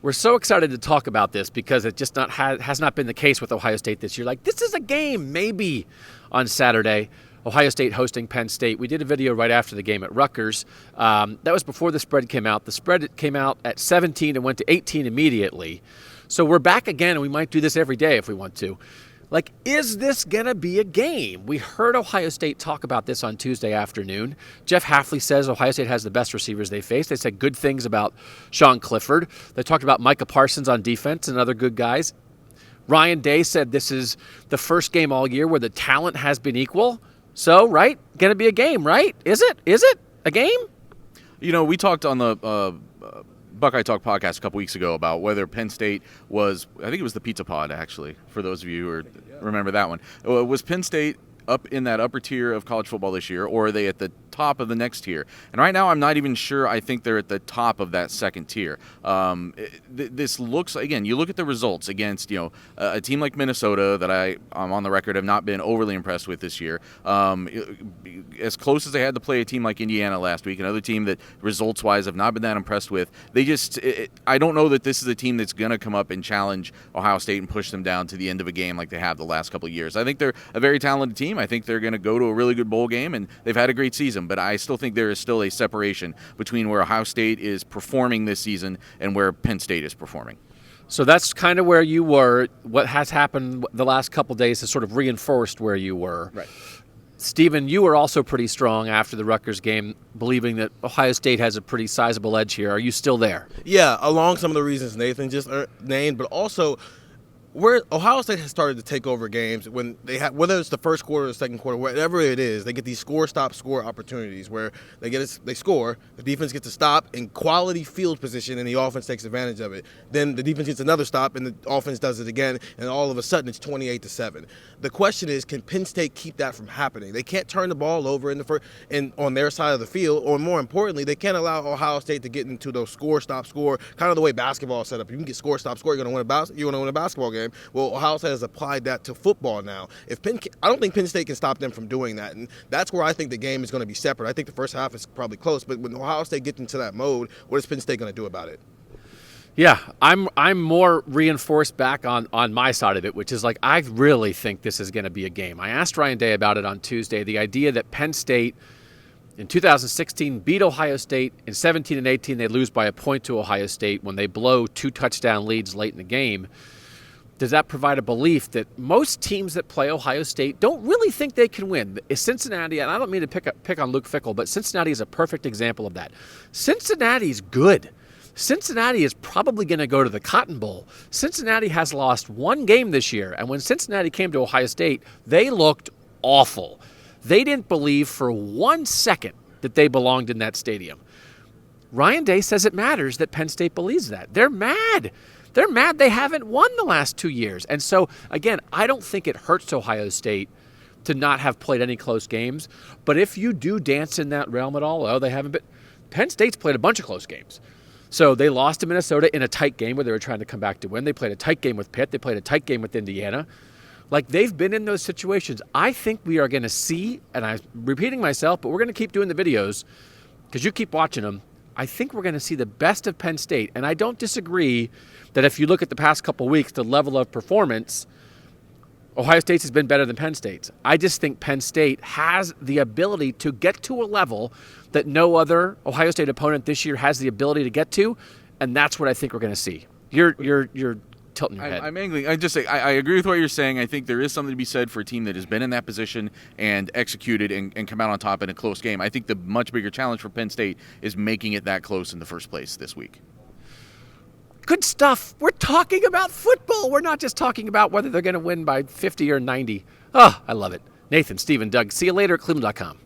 We're so excited to talk about this because it just has not been the case with Ohio State this year. Like, this is a game, maybe, on Saturday. Ohio State hosting Penn State. We did a video right after the game at Rutgers. That was before the spread came out. The spread came out at 17 and went to 18 immediately. So we're back again, and we might do this every day if we want to. Like, is this going to be a game? We heard Ohio State talk about this on Tuesday afternoon. Jeff Hafley says Ohio State has the best receivers they face. They said good things about Sean Clifford. They talked about Micah Parsons on defense and other good guys. Ryan Day said this is the first game all year where the talent has been equal. So, right, going to be a game, right? Is it? Is it a game? You know, we talked on the Buckeye Talk podcast a couple weeks ago about whether Penn State was, I think it was the Pizza Pod, actually, for those of you who remember that one. Was Penn State up in that upper tier of college football this year, or are they at the top of the next tier? And right now, I'm not even sure. I think they're at the top of that second tier. This looks, again, you look at the results against, a team like Minnesota that I'm on the record have not been overly impressed with this year. As close as they had to play a team like Indiana last week, another team that results-wise have not been that impressed with. I don't know that this is a team that's going to come up and challenge Ohio State and push them down to the end of a game like they have the last couple of years. I think they're a very talented team. I think they're going to go to a really good bowl game, and they've had a great season. But I still think there is still a separation between where Ohio State is performing this season and where Penn State is performing. So that's kind of where you were. What has happened the last couple of days has sort of reinforced where you were. Right. Stephen, you were also pretty strong after the Rutgers game, believing that Ohio State has a pretty sizable edge here. Are you still there? Yeah, along some of the reasons Nathan just named, but also where Ohio State has started to take over games when they have, whether it's the first quarter or the second quarter, whatever it is, they get these score opportunities where they score, the defense gets a stop in quality field position, and the offense takes advantage of it. Then the defense gets another stop, and the offense does it again, and all of a sudden it's 28-7. The question is, can Penn State keep that from happening? They can't turn the ball over in the first and on their side of the field, or more importantly, they can't allow Ohio State to get into those score, kind of the way basketball is set up. You can get score, you're going to win a basketball game. Well, Ohio State has applied that to football now. I don't think Penn State can stop them from doing that, and that's where I think the game is going to be separate. I think the first half is probably close, but when Ohio State gets into that mode, what is Penn State going to do about it? Yeah, I'm more reinforced back on my side of it, which is like I really think this is going to be a game. I asked Ryan Day about it on Tuesday. The idea that Penn State in 2016 beat Ohio State. In 17 and 18, they lose by a point to Ohio State when they blow 2 touchdown leads late in the game. Does that provide a belief that most teams that play Ohio State don't really think they can win? Cincinnati, and I don't mean to pick on Luke Fickell, but Cincinnati is a perfect example of that. Cincinnati's good. Cincinnati is probably going to go to the Cotton Bowl. Cincinnati has lost one game this year, and when Cincinnati came to Ohio State, they looked awful. They didn't believe for 1 second that they belonged in that stadium. Ryan Day says it matters that Penn State believes that. They're mad. They're mad they haven't won the last 2 years. And so, again, I don't think it hurts Ohio State to not have played any close games. But if you do dance in that realm at all, they haven't been. Penn State's played a bunch of close games. So they lost to Minnesota in a tight game where they were trying to come back to win. They played a tight game with Pitt. They played a tight game with Indiana. Like, they've been in those situations. I think we are going to see, and I'm repeating myself, but we're going to keep doing the videos because you keep watching them. I think we're going to see the best of Penn State. And I don't disagree that if you look at the past couple of weeks, the level of performance, Ohio State's has been better than Penn State's. I just think Penn State has the ability to get to a level that no other Ohio State opponent this year has the ability to get to, and that's what I think we're going to see. You're tilting your head. I'm angling. I agree with what you're saying. I think there is something to be said for a team that has been in that position and executed and come out on top in a close game. I think the much bigger challenge for Penn State is making it that close in the first place this week. Good stuff. We're talking about football. We're not just talking about whether they're going to win by 50 or 90. Oh, I love it. Nathan, Stephen, Doug, see you later at cleveland.com.